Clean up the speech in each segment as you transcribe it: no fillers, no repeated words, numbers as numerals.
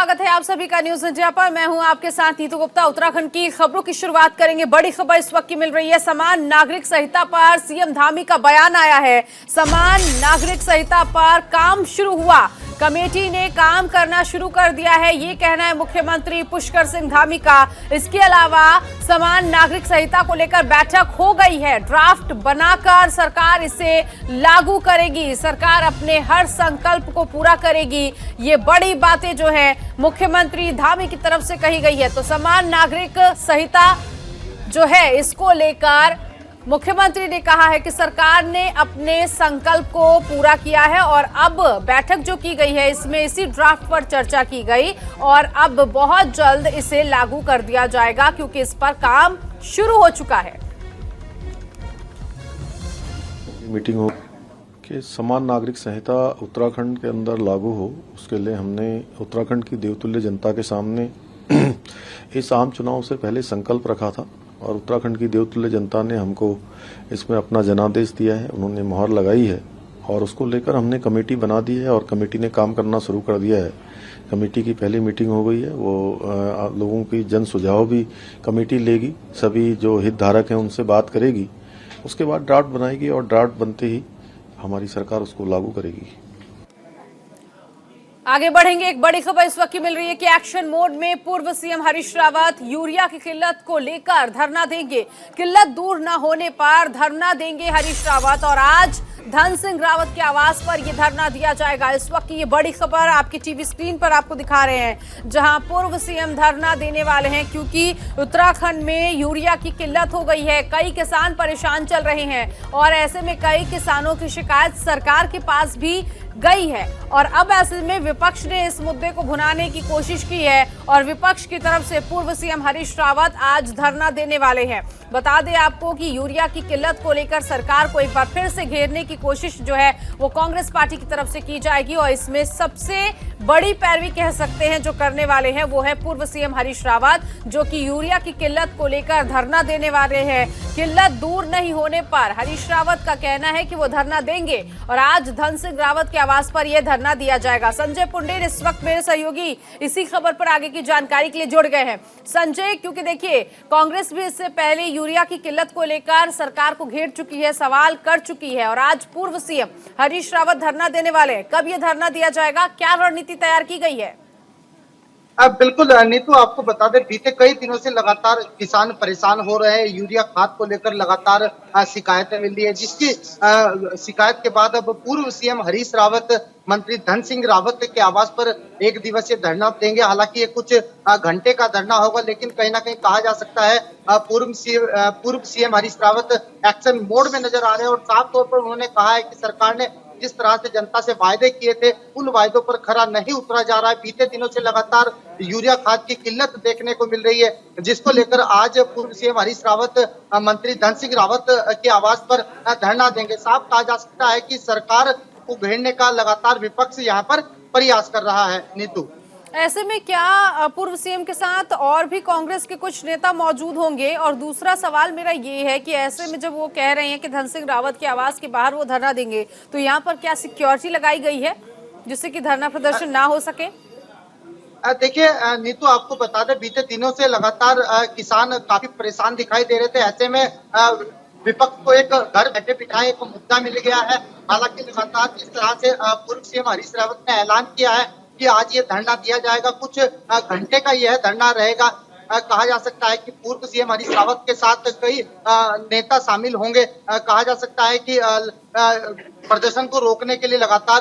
स्वागत है आप सभी का न्यूज इंडिया पर। मैं हूं आपके साथ नीतू गुप्ता। उत्तराखंड की खबरों की शुरुआत करेंगे। बड़ी खबर इस वक्त की मिल रही है। समान नागरिक संहिता पर सीएम धामी का बयान आया है। समान नागरिक संहिता पर काम शुरू हुआ, कमेटी ने काम करना शुरू कर दिया है, ये कहना है मुख्यमंत्री पुष्कर सिंह धामी का। इसके अलावा समान नागरिक संहिता को लेकर बैठक हो गई है। ड्राफ्ट बनाकर सरकार इसे लागू करेगी, सरकार अपने हर संकल्प को पूरा करेगी। ये बड़ी बातें जो है मुख्यमंत्री धामी की तरफ से कही गई है। तो समान नागरिक संहिता जो है इसको लेकर मुख्यमंत्री ने कहा है कि सरकार ने अपने संकल्प को पूरा किया है और अब बैठक जो की गई है इसमें इसी ड्राफ्ट पर चर्चा की गई और अब बहुत जल्द इसे लागू कर दिया जाएगा क्योंकि इस पर काम शुरू हो चुका है। मीटिंग हो कि समान नागरिक संहिता उत्तराखंड के अंदर लागू हो, उसके लिए हमने उत्तराखंड की देवतुल्य जनता के सामने इस आम चुनाव से पहले संकल्प रखा था और उत्तराखंड की देवतुल्य जनता ने हमको इसमें अपना जनादेश दिया है, उन्होंने मोहर लगाई है और उसको लेकर हमने कमेटी बना दी है और कमेटी ने काम करना शुरू कर दिया है। कमेटी की पहली मीटिंग हो गई है, वो लोगों की जन सुझाव भी कमेटी लेगी, सभी जो हितधारक हैं उनसे बात करेगी, उसके बाद ड्राफ्ट बनाएगी और ड्राफ्ट बनते ही हमारी सरकार उसको लागू करेगी। आगे बढ़ेंगे। एक बड़ी खबर इस वक्त की मिल रही है कि एक्शन मोड में पूर्व सीएम हरीश रावत यूरिया की किल्लत को लेकर धरना देंगे। किल्लत दूर न होने पर धरना देंगे हरीश रावत और आज धन सिंह रावत के आवास पर यह धरना दिया जाएगा। इस वक्त की ये बड़ी खबर आपकी टीवी स्क्रीन पर आपको दिखा रहे हैं, जहां पूर्व सीएम धरना देने वाले हैं क्योंकि उत्तराखंड में यूरिया की किल्लत हो गई है। कई किसान परेशान चल रहे हैं और ऐसे में कई किसानों की शिकायत सरकार के पास भी गई है और अब ऐसे में विपक्ष ने इस मुद्दे को भुनाने की कोशिश की है और विपक्ष की तरफ से पूर्व सीएम हरीश रावत आज धरना देने वाले हैं। बता दें आपको कि यूरिया की किल्लत को लेकर सरकार को एक बार फिर से घेरने की कोशिश जो है वो कांग्रेस पार्टी की तरफ से की जाएगी और इसमें सबसे बड़ी पैरवी कह सकते हैं जो करने वाले हैं वो है पूर्व सीएम हरीश रावत, जो कि यूरिया की किल्लत को लेकर धरना देने वाले हैं। किल्लत दूर नहीं होने पर हरीश रावत का कहना है कि वो धरना देंगे और आज धन सिंह रावत के आवास पर यह धरना दिया जाएगा। संजय पुंडेर इस वक्त मेरे सहयोगी इसी खबर पर आगे की जानकारी के लिए जुड़ गए हैं। संजय, क्योंकि देखिए कांग्रेस भी इससे पहले यूरिया की किल्लत को लेकर सरकार को घेर चुकी है, सवाल कर चुकी है और आज पूर्व सीएम हरीश रावत धरना देने वाले हैं। कब यह धरना दिया जाएगा, क्या रणनीति तैयार की गई है? बिल्कुल नीतू, आपको बता दें बीते कई दिनों से लगातार किसान परेशान हो रहे हैं। यूरिया खाद को लेकर लगातार शिकायतें मिल रही है, जिसकी शिकायत के बाद अब पूर्व सीएम हरीश रावत मंत्री धन सिंह रावत के आवास पर एक दिवसीय धरना देंगे। हालांकि ये कुछ घंटे का धरना होगा, लेकिन कहीं ना कहीं कहा जा सकता है पूर्व CM Harish Rawat action mode में नजर आ रहे हैं और साफ तौर पर उन्होंने कहा है कि सरकार ने जिस तरह से जनता से वायदे किए थे उन वायदों पर खरा नहीं उतरा जा रहा है। बीते दिनों से लगातार यूरिया खाद की किल्लत देखने को मिल रही है, जिसको लेकर आज पूर्व सीएम हरीश रावत मंत्री धन सिंह रावत के आवास पर धरना देंगे। साफ कहा जा सकता है कि सरकार को घेरने का लगातार विपक्ष यहाँ पर प्रयास कर रहा है। नीतू, ऐसे में क्या पूर्व सीएम के साथ और भी कांग्रेस के कुछ नेता मौजूद होंगे? और दूसरा सवाल मेरा ये है कि ऐसे में जब वो कह रहे हैं कि धन सिंह रावत के आवास के बाहर वो धरना देंगे, तो यहाँ पर क्या सिक्योरिटी लगाई गई है जिससे कि धरना प्रदर्शन ना हो सके? देखिए नीतू, आपको बता दें बीते दिनों से लगातार किसान काफी परेशान दिखाई दे रहे थे। ऐसे में विपक्ष को एक घर बैठे बिठाए एक मुद्दा मिल गया है। हालांकि लगातार जिस तरह से पूर्व सीएम हरीश रावत ने ऐलान किया है कि आज ये धरना दिया जाएगा, कुछ घंटे का यह धरना रहेगा। कहा जा सकता है कि पूर्व सीएम हरीश रावत के साथ कई नेता शामिल होंगे। कहा जा सकता है कि प्रदर्शन को रोकने के लिए लगातार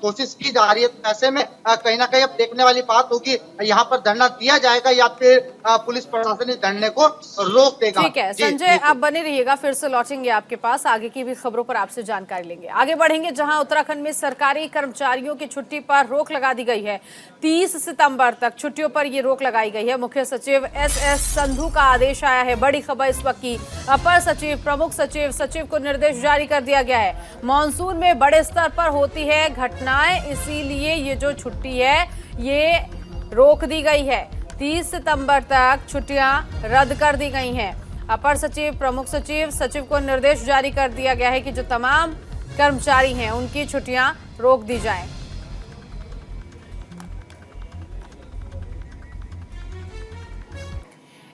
कोशिश की जा रही है। ऐसे में कहीं ना कहीं अब देखने वाली बात होगी यहाँ पर धरना दिया जाएगा या फिर पुलिस प्रशासन इस धरने को रोक देगा। ठीक है संजय, आप बने रहिएगा, फिर से लौटेंगे आपके पास, आगे की भी खबरों पर आपसे जानकारी लेंगे। आगे बढ़ेंगे, जहां उत्तराखंड में सरकारी कर्मचारियों की छुट्टी पर रोक लगा दी गई है। 30 सितंबर तक छुट्टियों पर ये रोक लगाई गई है। मुख्य सचिव एस संधू का आदेश आया है। बड़ी खबर इस वक्त की, अपर सचिव, प्रमुख सचिव को निर्देश जारी कर दिया गया है। मॉनसून में बड़े स्तर पर होती है घटनाएं, इसीलिए ये जो छुट्टी है ये रोक दी गई है। 30 सितंबर तक छुट्टियां रद्द कर दी गई हैं। अपर सचिव, प्रमुख सचिव को निर्देश जारी कर दिया गया है कि जो तमाम कर्मचारी हैं उनकी छुट्टियां रोक दी जाएं।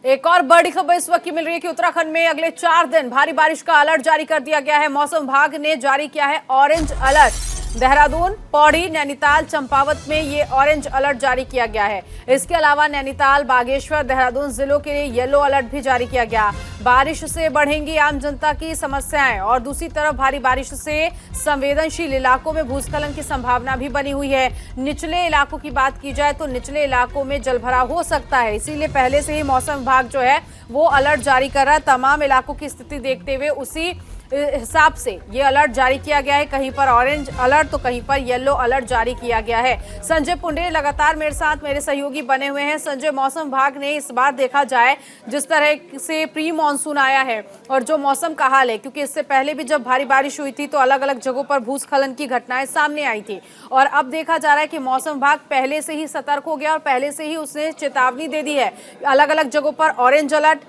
एक और बड़ी खबर इस वक्त की मिल रही है कि उत्तराखंड में अगले 4 दिन भारी बारिश का अलर्ट जारी कर दिया गया है। मौसम विभाग ने जारी किया है ऑरेंज अलर्ट। देहरादून, पौड़ी, नैनीताल, चंपावत में ये ऑरेंज अलर्ट जारी किया गया है। इसके अलावा नैनीताल, बागेश्वर, देहरादून जिलों के लिए येलो अलर्ट भी जारी किया गया। बारिश से बढ़ेंगी आम जनता की समस्याएं और दूसरी तरफ भारी बारिश से संवेदनशील इलाकों में भूस्खलन की संभावना भी बनी हुई है। निचले इलाकों की बात की जाए तो निचले इलाकों में जलभराव हो सकता है, इसीलिए पहले से ही मौसम विभाग जो है वो अलर्ट जारी कर रहा है। तमाम इलाकों की स्थिति देखते हुए उसी हिसाब से ये अलर्ट जारी किया गया है। कहीं पर ऑरेंज अलर्ट तो कहीं पर येलो अलर्ट जारी किया गया है। संजय पुंडे लगातार मेरे साथ मेरे सहयोगी बने हुए हैं। संजय, मौसम विभाग ने इस बार देखा जाए जिस तरह से प्री मानसून आया है और जो मौसम का हाल है, क्योंकि इससे पहले भी जब भारी बारिश हुई थी तो अलग अलग जगहों पर भूस्खलन की घटनाएं सामने आई थी और अब देखा जा रहा है कि मौसम विभाग पहले से ही सतर्क हो गया और पहले से ही उसने चेतावनी दे दी है। अलग अलग जगहों पर ऑरेंज अलर्ट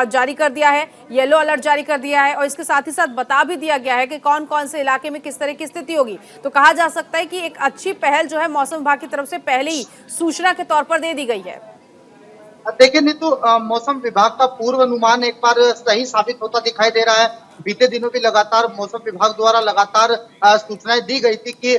जारी कर दिया है, येलो अलर्ट जारी कर दिया है और इसके साथ ही साथ बता भी दिया गया है कि कौन कौन से इलाके में किस तरह की स्थिति होगी। तो कहा जा सकता है कि एक अच्छी पहल जो है मौसम विभाग की तरफ से पहले ही सूचना के तौर पर दे दी गई है। देखिए नीतू, मौसम विभाग का पूर्वानुमान एक बार सही साबित होता दिखाई दे रहा है। बीते दिनों भी लगातार मौसम विभाग द्वारा लगातार सूचनाएं दी गई थी कि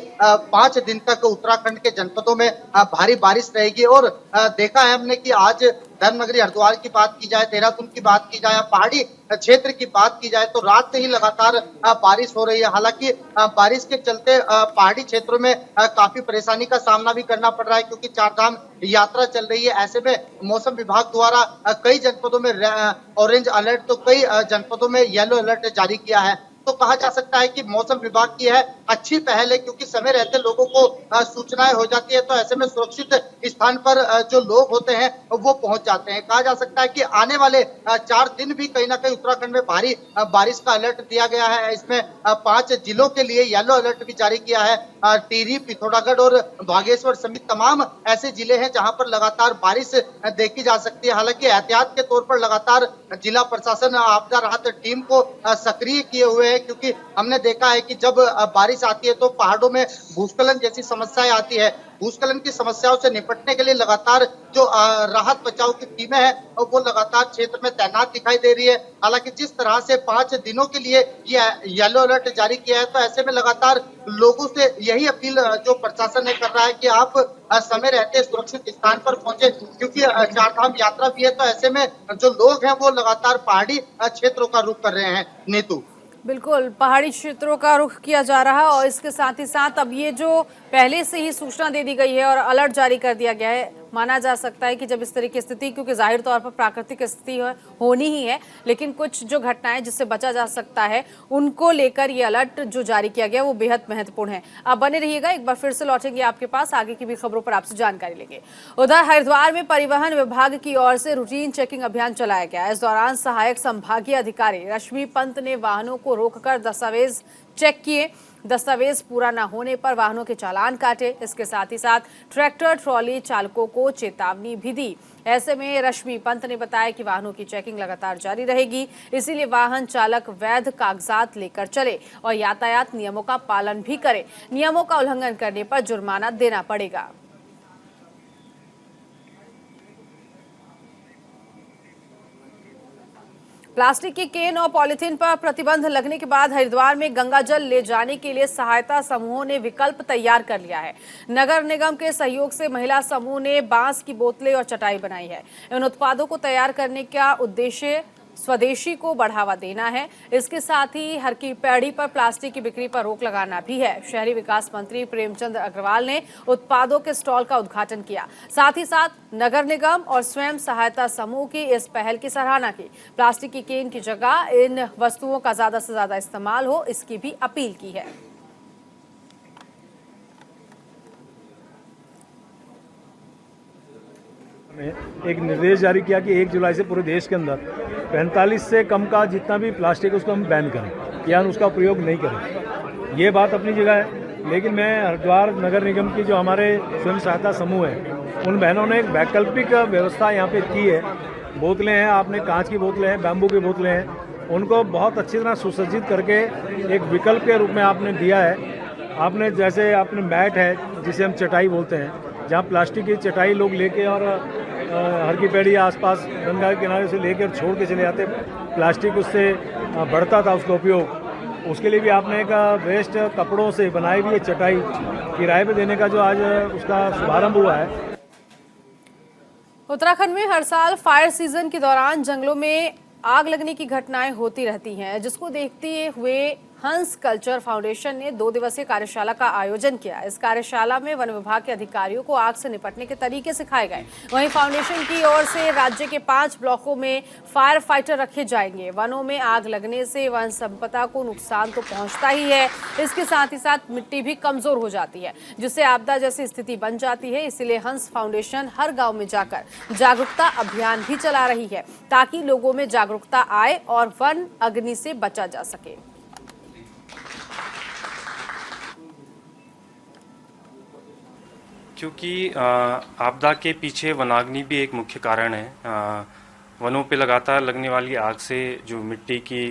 5 दिन तक उत्तराखंड के जनपदों में भारी बारिश रहेगी और देखा है हमने कि आज धर्मनगरी हरिद्वार की बात की जाए, देहरादून की बात की जाए, पहाड़ी क्षेत्र की बात की जाए तो रात से ही लगातार बारिश हो रही है। हालांकि बारिश के चलते पहाड़ी क्षेत्रों में काफी परेशानी का सामना भी करना पड़ रहा है, क्योंकि चारधाम यात्रा चल रही है। ऐसे में मौसम विभाग द्वारा कई जनपदों में ऑरेंज अलर्ट तो कई जनपदों में येलो अलर्ट जारी किया है। तो कहा जा सकता है कि मौसम विभाग की है अच्छी पहल है, क्योंकि समय रहते लोगों को सूचनाएं हो जाती है तो ऐसे में सुरक्षित स्थान पर जो लोग होते हैं वो पहुंच जाते हैं। कहा जा सकता है कि आने वाले 4 दिन भी कहीं ना कहीं उत्तराखंड में भारी बारिश का अलर्ट दिया गया है। इसमें 5 जिलों के लिए येलो अलर्ट भी जारी किया है। टिहरी, पिथौरागढ़ और बागेश्वर समेत तमाम ऐसे जिले हैं जहां पर लगातार बारिश देखी जा सकती है। हालांकि एहतियात के तौर पर लगातार जिला प्रशासन आपदा राहत टीम को सक्रिय किए हुए है, क्योंकि हमने देखा है कि जब बारिश आती है तो पहाड़ों में भूस्खलन जैसी समस्याएं आती है। भूस्खलन की समस्याओं से निपटने के लिए लगातार जो राहत बचाव की टीमें हैं वो लगातार क्षेत्र में तैनात दिखाई दे रही है। हालांकि जिस तरह से 5 दिनों के लिए ये येलो अलर्ट जारी किया है तो ऐसे में लगातार लोगों से यही अपील जो प्रशासन ने कर रहा है कि आप समय रहते सुरक्षित स्थान पर पहुंचे, क्योंकि चारधाम यात्रा भी है। तो ऐसे में जो लोग हैं वो लगातार पहाड़ी क्षेत्रों का रुख कर रहे हैं। नीतू, बिल्कुल पहाड़ी क्षेत्रों का रुख किया जा रहा है और इसके साथ ही साथ अब ये जो पहले से ही सूचना दे दी गई है और अलर्ट जारी कर दिया गया है, माना जा सकता है कि जब इस तरह की स्थिति, क्योंकि जाहिर तौर पर प्राकृतिक स्थिति होनी ही है, लेकिन कुछ जो घटनाएं जिससे बचा जा सकता है उनको लेकर ये अलर्ट जो जारी किया गया वो बेहद महत्वपूर्ण है। आप बने रहिएगा, एक बार फिर से लौटेंगे आपके पास, आगे की भी खबरों पर आपसे जानकारी लेंगे। उधर हरिद्वार में परिवहन विभाग की ओर से रूटीन चेकिंग अभियान चलाया गया। इस दौरान सहायक संभागीय अधिकारी रश्मि पंत ने वाहनों को रोककर दस्तावेज चेक किए। दस्तावेज पूरा न होने पर वाहनों के चालान काटे। इसके साथ ही साथ ट्रैक्टर ट्रॉली चालकों को चेतावनी भी दी। ऐसे में रश्मि पंत ने बताया कि वाहनों की चेकिंग लगातार जारी रहेगी, इसीलिए वाहन चालक वैध कागजात लेकर चले और यातायात नियमों का पालन भी करे। नियमों का उल्लंघन करने पर जुर्माना देना पड़ेगा। प्लास्टिक की केन और पॉलीथीन पर प्रतिबंध लगने के बाद हरिद्वार में गंगा जल ले जाने के लिए सहायता समूहों ने विकल्प तैयार कर लिया है। नगर निगम के सहयोग से महिला समूह ने बांस की बोतलें और चटाई बनाई है। इन उत्पादों को तैयार करने का उद्देश्य स्वदेशी को बढ़ावा देना है। इसके साथ ही हर की पैड़ी पर प्लास्टिक की बिक्री पर रोक लगाना भी है। शहरी विकास मंत्री प्रेमचंद अग्रवाल ने उत्पादों के स्टॉल का उद्घाटन किया। साथ ही साथ नगर निगम और स्वयं सहायता समूह की इस पहल की सराहना की। प्लास्टिक की केन की जगह इन वस्तुओं का ज्यादा से ज्यादा इस्तेमाल हो, इसकी भी अपील की है। एक निर्देश जारी किया कि 1 जुलाई से पूरे देश के अंदर 45 से कम का जितना भी प्लास्टिक है उसको हम बैन करें या उसका प्रयोग नहीं करें। ये बात अपनी जगह है, लेकिन मैं हरिद्वार नगर निगम की जो हमारे स्वयं सहायता समूह है उन बहनों ने एक वैकल्पिक व्यवस्था यहाँ पे की है। बोतलें हैं, आपने कांच की बोतलें हैं, बैम्बू की बोतलें हैं, उनको बहुत अच्छी तरह सुसज्जित करके एक विकल्प के रूप में आपने दिया है। आपने जैसे आपने मैट है जिसे हम चटाई बोलते हैं, जहाँ प्लास्टिक की चटाई लोग लेके और हर की पैड़ी आसपास गंगा के किनारे से लेकर छोड़ के चले जाते, प्लास्टिक उससे बढ़ता था उसका उपयोग। उसके लिए भी आपने एक वेस्ट कपड़ों से बनाई हुई चटाई किराए पे देने का जो आज उसका शुभारंभ हुआ है। उत्तराखंड में हर साल फायर सीजन के दौरान जंगलों में आग लगने की घटनाएं होती रहती हैं, जिसको देखते हुए हंस कल्चर फाउंडेशन ने 2 दिवसीय कार्यशाला का आयोजन किया। इस कार्यशाला में वन विभाग के अधिकारियों को आग से निपटने के तरीके सिखाए गए। वहीं फाउंडेशन की ओर से राज्य के 5 ब्लॉकों में फायर फाइटर रखे जाएंगे। वनों में आग लगने से वन संपदा को नुकसान तो पहुंचता ही है, इसके साथ ही साथ मिट्टी भी कमजोर हो जाती है, जिससे आपदा जैसी स्थिति बन जाती है। इसीलिए हंस फाउंडेशन हर गाँव में जाकर जागरूकता अभियान भी चला रही है, ताकि लोगों में जागरूकता आए और वन अग्नि से बचा जा सके। क्योंकि आपदा के पीछे वनाग्नि भी एक मुख्य कारण है। वनों पे लगातार लगने वाली आग से जो मिट्टी की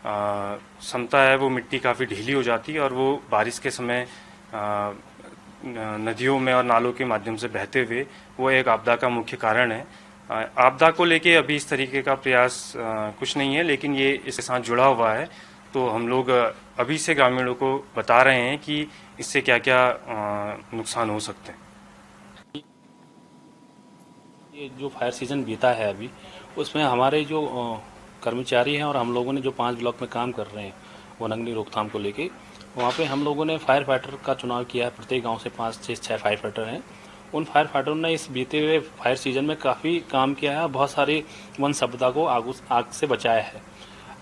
क्षमता है, वो मिट्टी काफ़ी ढीली हो जाती है और वो बारिश के समय नदियों में और नालों के माध्यम से बहते हुए वो एक आपदा का मुख्य कारण है। आपदा को लेके अभी इस तरीके का प्रयास कुछ नहीं है, लेकिन ये इसके साथ जुड़ा हुआ है। तो हम लोग अभी से ग्रामीणों को बता रहे हैं कि इससे क्या क्या नुकसान हो सकते हैं। ये जो फायर सीज़न बीता है अभी, उसमें हमारे जो कर्मचारी हैं और हम लोगों ने जो 5 ब्लॉक में काम कर रहे हैं वन अग्नि रोकथाम को लेके, वहाँ पे हम लोगों ने फायर फाइटर का चुनाव किया है। प्रत्येक गांव से 5 से 6 फायर फाइटर हैं। उन फायर फाइटरों ने इस बीते हुए फायर सीजन में काफ़ी काम किया है, बहुत सारी वन संपदा को आग से बचाया है।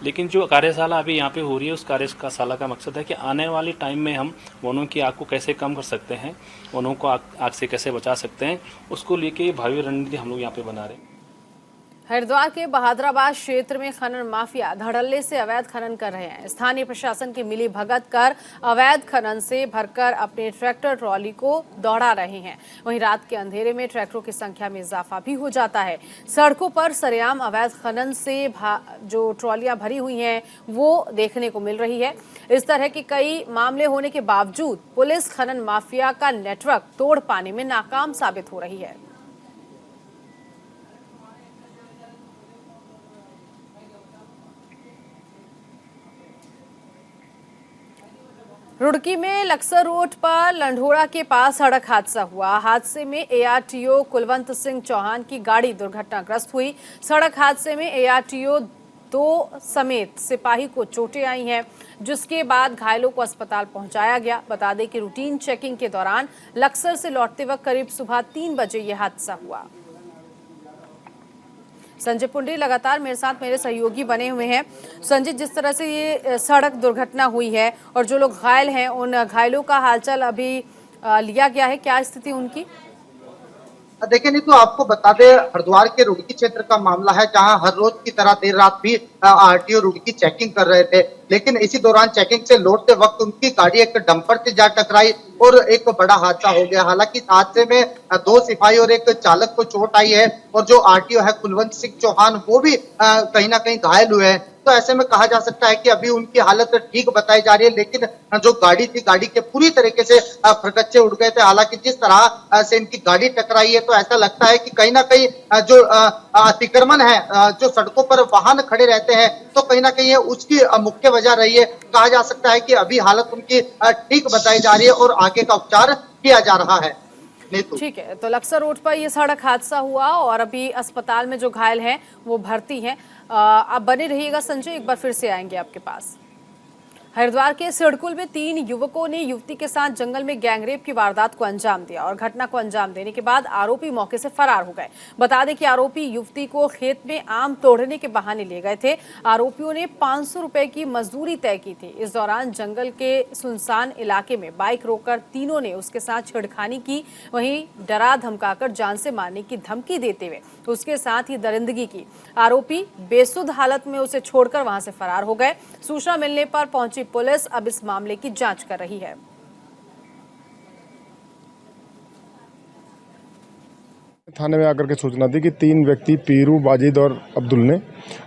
लेकिन जो कार्यशाला अभी यहाँ पे हो रही है, उस कार्यशाला का मकसद है कि आने वाले टाइम में हम वनों की आग को कैसे कम कर सकते हैं, वनों को आग से कैसे बचा सकते हैं, उसको लेके भावी रणनीति हम लोग यहाँ पे बना रहे हैं। हरिद्वार के बहादुराबाद क्षेत्र में खनन माफिया धड़ल्ले से अवैध खनन कर रहे हैं। स्थानीय प्रशासन की मिली भगत कर अवैध खनन से भरकर अपने ट्रैक्टर ट्रॉली को दौड़ा रहे हैं। वहीं रात के अंधेरे में ट्रैक्टरों की संख्या में इजाफा भी हो जाता है। सड़कों पर सरेआम अवैध खनन से जो ट्रॉलियां भरी हुई हैं वो देखने को मिल रही है। इस तरह के कई मामले होने के बावजूद पुलिस खनन माफिया का नेटवर्क तोड़ पाने में नाकाम साबित हो रही है। रुड़की में लक्सर रोड पर लंढोड़ा के पास सड़क हादसा हुआ। हादसे में एआरटीओ कुलवंत सिंह चौहान की गाड़ी दुर्घटनाग्रस्त हुई। सड़क हादसे में एआरटीओ 2 समेत सिपाही को चोटें आई हैं, जिसके बाद घायलों को अस्पताल पहुंचाया गया। बता दें कि रूटीन चेकिंग के दौरान लक्सर से लौटते वक्त करीब सुबह 3 बजे यह हादसा हुआ। संजय पुंडी लगातार मेरे साथ मेरे सहयोगी बने हुए हैं। संजय, जिस तरह से ये सड़क दुर्घटना हुई है और जो लोग घायल हैं, उन घायलों का हालचाल अभी लिया गया है, क्या स्थिति उनकी? देखिए नहीं तो आपको बता दें, हरिद्वार के रुड़की क्षेत्र का मामला है, जहां हर रोज की तरह देर रात भी आरटीओ रुड़की चेकिंग कर रहे थे। लेकिन इसी दौरान चेकिंग से लौटते वक्त उनकी गाड़ी एक डंपर से जा टकराई और एक बड़ा हादसा हो गया। हालांकि हादसे में 2 सिपाही और एक चालक को चोट आई है और जो आरटीओ है कुलवंत सिंह चौहान, वो भी कहीं ना कहीं घायल हुए हैं। तो ऐसे में कहा जा सकता है कि अभी उनकी हालत ठीक बताई जा रही है, लेकिन जो गाड़ी थी, गाड़ी के पूरी तरीके से फरकच्चे उड़ गए थे। हालांकि जिस तरह से इनकी गाड़ी टकराई है, तो ऐसा लगता है कि कहीं ना कहीं जो अतिक्रमण है, जो सड़कों पर वाहन खड़े रहते हैं, तो कहीं ना कहीं उसकी मुख्य वजह रही है। कहा जा सकता है कि अभी हालत उनकी ठीक बताई जा रही है और आगे का उपचार किया जा रहा है। ठीक है, तो लक्सर रोड पर यह सड़क हादसा हुआ और अभी अस्पताल में जो घायल हैं वो भर्ती हैं। आप बने रहिएगा संजय, एक बार फिर से आएंगे आपके पास। हरिद्वार के सिडकुल में 3 युवकों ने युवती के साथ जंगल में गैंगरेप की वारदात को अंजाम दिया और घटना को अंजाम देने के बाद आरोपी मौके से फरार हो गए। बता दें कि आरोपी युवती को खेत में आम तोड़ने के बहाने ले गए थे। आरोपियों ने 500 रुपए की मजदूरी तय की थी। इस दौरान जंगल के सुनसान इलाके में बाइक रोककर तीनों ने उसके साथ छेड़खानी की। वहीं डरा धमकाकर जान से मारने की धमकी देते हुए उसके साथ ही दरिंदगी की। आरोपी बेसुध हालत में उसे छोड़कर वहां से फरार हो गए। सूचना मिलने पर पहुंची पुलिस अब इस मामले की जांच कर रही है। थाने में आकर के सूचना दी कि 3 व्यक्ति पीरू, बाजिद और अब्दुल ने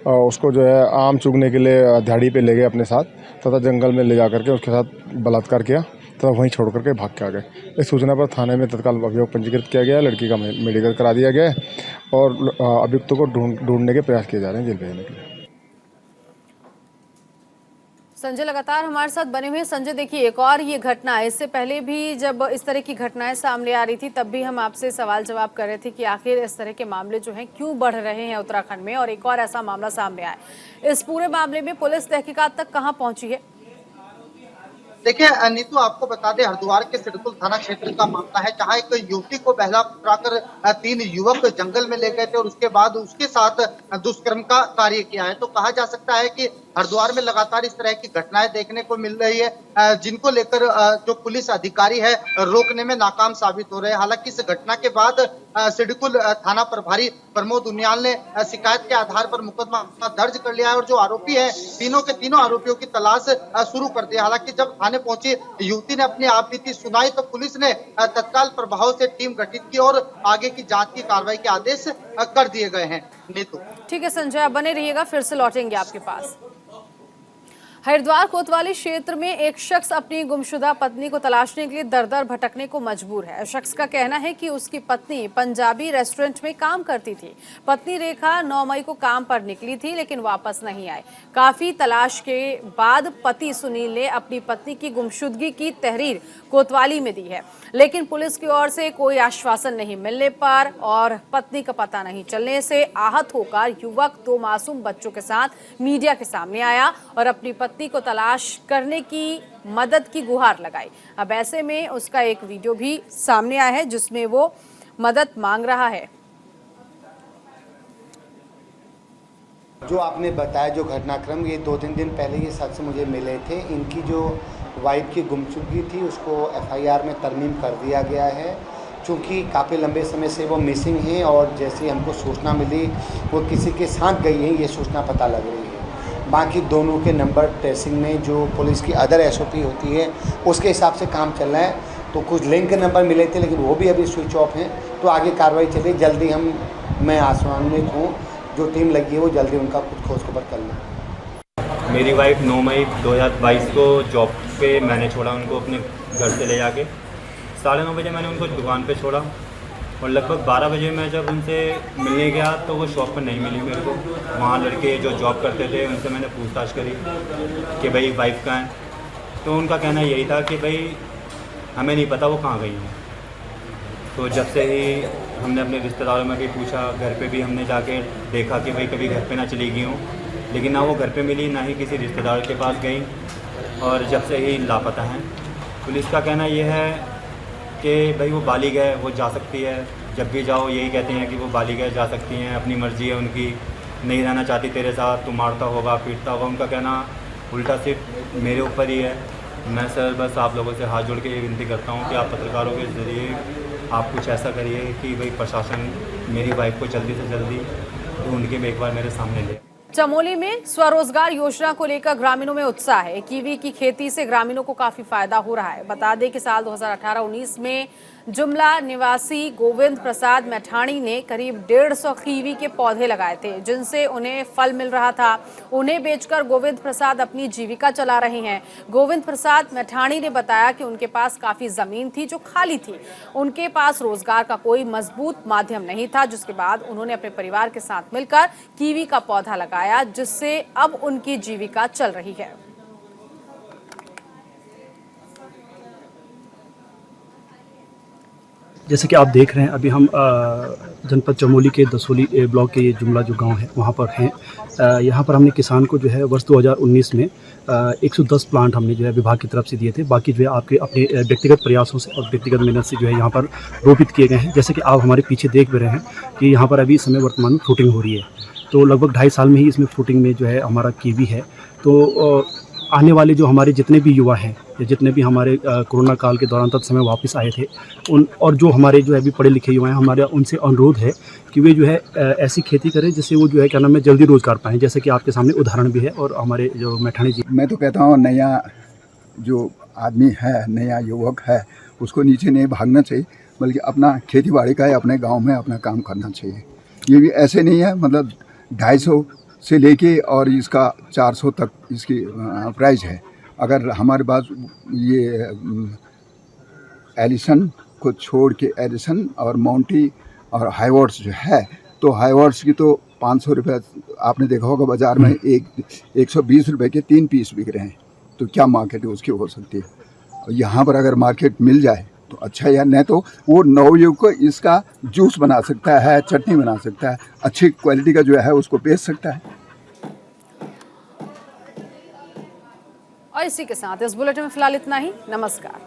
उसको जो है आम चुगने के लिए दिहाड़ी पे ले गए अपने साथ, तथा जंगल में ले जाकर के उसके साथ बलात्कार किया तथा वहीं छोड़ करके भाग के आ गए। इस सूचना पर थाने में तत्काल अभियोग पंजीकृत किया गया है। लड़की का मेडिकल करा दिया गया है और अभियुक्तों को ढूंढने के प्रयास किए जा रहे हैं जेल भेजने के लिए। संजय लगातार हमारे साथ बने हुए। संजय, देखिए, एक और ये घटना है। इससे पहले भी जब इस तरह की घटनाएं सामने आ रही थी तब भी हम आपसे सवाल जवाब कर रहे थे कि आखिर इस तरह के मामले जो हैं क्यों बढ़ रहे हैं उत्तराखंड में, और एक और ऐसा मामला सामने आया। इस पूरे मामले में पुलिस तहकीकात तक कहां पहुंची है? देखिए नीतू, आपको बता दें, हरिद्वार के सिडकुल थाना क्षेत्र का मामला है, जहां एक युवती को बहला फुसलाकर 3 युवक जंगल में ले गए थे और उसके बाद उसके साथ दुष्कर्म का कार्य किया है। तो कहा जा सकता है कि हरिद्वार में लगातार इस तरह की घटनाएं देखने को मिल रही है, जिनको लेकर जो पुलिस अधिकारी है रोकने में नाकाम साबित हो रहे हैं। हालांकि इस घटना के बाद सिडकुल थाना प्रभारी प्रमोद उनियाल ने शिकायत के आधार पर मुकदमा दर्ज कर लिया है और जो आरोपी है, तीनों के तीनों आरोपियों की तलाश शुरू कर दी। हालांकि जब थाने पहुंची युवती ने अपनी आपबीती सुनाई तो पुलिस ने तत्काल प्रभाव से टीम गठित की और आगे की जांच की कार्रवाई के आदेश कर दिए गए हैं। नीतू, ठीक है संजय, आप बने रहिएगा, फिर से लौटेंगे आपके पास। हरिद्वार कोतवाली क्षेत्र में एक शख्स अपनी गुमशुदा पत्नी को तलाशने के लिए दर-दर भटकने को मजबूर है। शख्स का कहना है कि उसकी पत्नी पंजाबी रेस्टोरेंट में काम करती थी। पत्नी रेखा 9 मई को काम पर निकली थी लेकिन वापस नहीं आई। काफी तलाश के बाद पति सुनील ने अपनी पत्नी की गुमशुदगी की तहरीर कोतवाली में दी है, लेकिन पुलिस की ओर से कोई आश्वासन नहीं मिलने पर और पत्नी का पता नहीं चलने से आहत होकर युवक 2 मासूम बच्चों के साथ मीडिया के सामने आया और अपनी पत्नी को तलाश करने की मदद की गुहार लगाई। अब ऐसे में उसका एक वीडियो भी सामने आया है जिसमें वो मदद मांग रहा है। जो आपने बताया जो घटनाक्रम, ये 2-3 दिन पहले ये शख्स मुझे मिले थे। इनकी जो वाइफ की गुमशुदगी थी उसको FIR में तरमीम कर दिया गया है, चूँकि काफ़ी लंबे समय से वो मिसिंग हैं और जैसे हमको सूचना मिली वो किसी के साथ गई हैं, ये सूचना पता लग रही है। बाकी दोनों के नंबर ट्रेसिंग में जो पुलिस की अदर SOP होती है उसके हिसाब से काम चल रहा है। तो कुछ लिंक नंबर मिले थे लेकिन वो भी अभी स्विच ऑफ हैं, तो आगे कार्रवाई चली। जल्दी मैं आश्वानित हूँ, जो टीम लगी है वो जल्दी उनका कुछ खोज खबर कर लें। मेरी वाइफ 9 मई 2022 को जॉब पे मैंने छोड़ा उनको अपने घर से ले जाके। 9:30 बजे मैंने उनको दुकान पे छोड़ा और लगभग 12 बजे मैं जब उनसे मिलने गया तो वो शॉप पर नहीं मिली मेरे को। वहाँ लड़के जो जॉब करते थे उनसे मैंने पूछताछ करी कि भाई वाइफ कहाँ है, तो उनका कहना यही था कि भाई हमें नहीं पता वो कहाँ गई हैं। तो जब से ही हमने अपने रिश्तेदारों में भी पूछा, घर पे भी हमने जाके देखा कि भाई कभी घर पे ना चली गई हूँ, लेकिन ना वो घर पे मिली ना ही किसी रिश्तेदार के पास गई और जब से ही लापता हैं। पुलिस का कहना यह है कि भाई वो बालिग है, वो जा सकती है, जब भी जाओ यही कहते हैं कि वो बालिग है, जा सकती हैं, अपनी मर्ज़ी है उनकी, नहीं रहना चाहती तेरे साथ, तू मारता होगा पीटता होगा। उनका कहना उल्टा सिर्फ मेरे ऊपर ही है। मैं सर बस आप लोगों से हाथ जोड़ के ये विनती करता हूँ कि आप पत्रकारों के ज़रिए आप कुछ ऐसा करिए कि भाई प्रशासन मेरी वाइफ को जल्दी से जल्दी ढूंढ के एक बार मेरे सामने ले। चमोली में स्वरोजगार योजना को लेकर ग्रामीणों में उत्साह है। कीवी की खेती से ग्रामीणों को काफी फायदा हो रहा है। बता दें कि साल 2018-19 में जुमला निवासी गोविंद प्रसाद मैठाणी ने करीब 150 कीवी के पौधे लगाए थे, जिनसे उन्हें फल मिल रहा था। उन्हें बेचकर गोविंद प्रसाद अपनी जीविका चला रहे हैं। गोविंद प्रसाद मैठाणी ने बताया कि उनके पास काफी जमीन थी जो खाली थी। उनके पास रोजगार का कोई मजबूत माध्यम नहीं था, जिसके बाद उन्होंने अपने परिवार के साथ मिलकर कीवी का पौधा लगाया, जिससे अब उनकी जीविका चल रही है। जैसे कि आप देख रहे हैं, अभी हम जनपद चमोली के दसोली ब्लॉक के ये जुमला जो गांव है वहाँ पर हैं। यहाँ पर हमने किसान को जो है वर्ष 2019 में 110 प्लांट हमने जो है विभाग की तरफ से दिए थे। बाकी जो है आपके अपने व्यक्तिगत प्रयासों से और व्यक्तिगत मेहनत से जो है यहाँ पर रोपित किए गए हैं। जैसे कि आप हमारे पीछे देख भी रहे हैं कि यहाँ पर अभी इस समय वर्तमान में फ्रूटिंग हो रही है। तो लगभग 2.5 साल में ही इसमें फ्रूटिंग में जो है हमारा कीवी है। तो आने वाले जो हमारे जितने भी युवा हैं या जितने भी हमारे कोरोना काल के दौरान तक समय वापस आए थे उन और जो हमारे जो है अभी पढ़े लिखे युवा हैं, हमारा उनसे अनुरोध है कि वे जो है ऐसी खेती करें जिससे वो जो है क्या नाम है जल्दी रोज़गार पाएँ। जैसे कि आपके सामने उदाहरण भी है और हमारे जो मैठाणी जी। मैं तो कहता हूँ नया जो आदमी है, नया युवक है, उसको नीचे नहीं भागना चाहिए, बल्कि अपना खेती बाड़ी का है अपने गाँव में अपना काम करना चाहिए। ये भी ऐसे नहीं है, मतलब 250 से लेके और इसका 400 तक इसकी प्राइस है। अगर हमारे पास ये एलिसन को छोड़ के एलिसन और माउंटी और हाईवर्ड्स जो है, तो हाईवर्ड्स की तो 500 रुपये आपने देखा होगा बाज़ार में 120 रुपये के 3 पीस बिक रहे हैं। तो क्या मार्केट उसकी हो सकती है? और यहाँ पर अगर मार्केट मिल जाए तो अच्छा, या नहीं तो वो नवयुग को इसका जूस बना सकता है, चटनी बना सकता है, अच्छी क्वालिटी का जो है उसको बेच सकता है। और इसी के साथ इस बुलेटिन में फिलहाल इतना ही। नमस्कार।